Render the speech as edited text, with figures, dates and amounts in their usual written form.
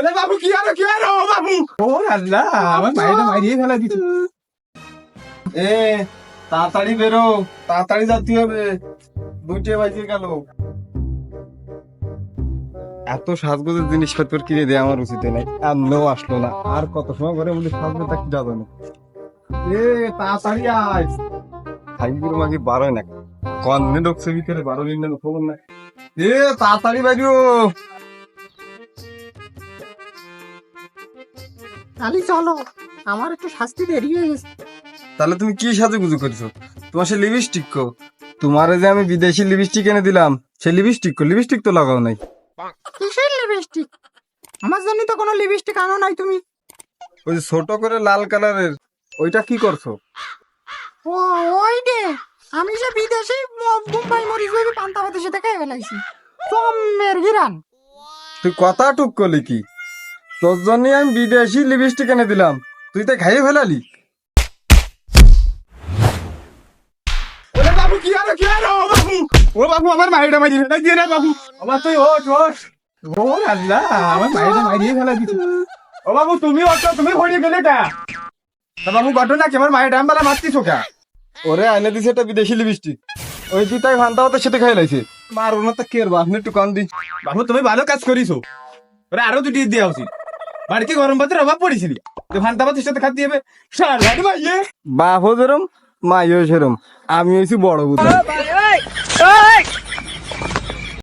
ওরে বাবু কি আর ও বাবু ও আল্লাহ আমার মাইটা মারিয়ে ফেলা দিত। এ তাড়াতাড়ি বেরো, তাড়াতাড়ি যেতে হবে, 2টা বাজে গেল। এত সাজগোজের জিনিসপত্র কিনে দেয় আমার উচিত নাই, আনলেও আসলো না। আর কত সময় করে বলি সাজবে তা কি যাবে না। এ তাড়াতাড়ি আয়, খাইগুলো মাঝে বারোয় না কন্নে ঢুকছে ভিতরে, 12 দিন খবর না। এ তাড়াতাড়ি বাইরো। তাহলে চলো, আমার একটু শাস্তি দেরি হয়ে গেছে। তাহলে তুমি কি সাজুগুজু করছো? তোমার সে লিপস্টিক কো? তোমারে যে আমি বিদেশি লিপস্টিক এনে দিলাম, সে লিপস্টিক কো? লিপস্টিক তো লাগাও নাই। কিসের লিপস্টিক? আমার জন্য তো কোনো লিপস্টিক আনো নাই তুমি। ওই যে ছোট করে লাল কালারের, ওইটা কি করছো? ও ওই রে, আমি যে বিদেশি মুম্বাই মরিচ বেবি পান্তা ভাতের সাথে খেয়ে ফেলাইছি চমের গিরান। তুই কথা টুক করলি কি? তোর জন্য আমি বিদেশি লিপস্টিক এনে দিলাম, তুই তো খাইয়ে ফেলালি। ওরে বাবু কি আর ও বাবু, ও বাবু আমার মাইটা মারি ফেলা দিয়ে না বাবু। আমার তুই ওঠ ওঠ। ও আল্লাহ আমার মাইটা মারিয়ে ফেলা দিত। ও বাবু তুমি ওঠো, তুমি হরিয়ে গেলে কা? তা বাবু ঘটনা কি, আমার মায়ের ডাম্বালা মারতিছো কা? ওরে আইনে দিছে একটা বিদেশি লিপস্টিক, ওই দুটাই ভান্তা হতে সাথে খাই লাইছে। মার ওনা তো কের বাপ একটু কম দিন। বাবু তুমি ভালো কাজ করিছো, ওরে আরো 2টি দেওয়া উচিত। বাড়িতে গরম ভাতের অভাব পড়েছিলি, ভান্তা ভাতের সাথে খাতে হবে। বাপ যেরম মাইও সেরম, আমি হয়েছি বড় বুদ্ধ।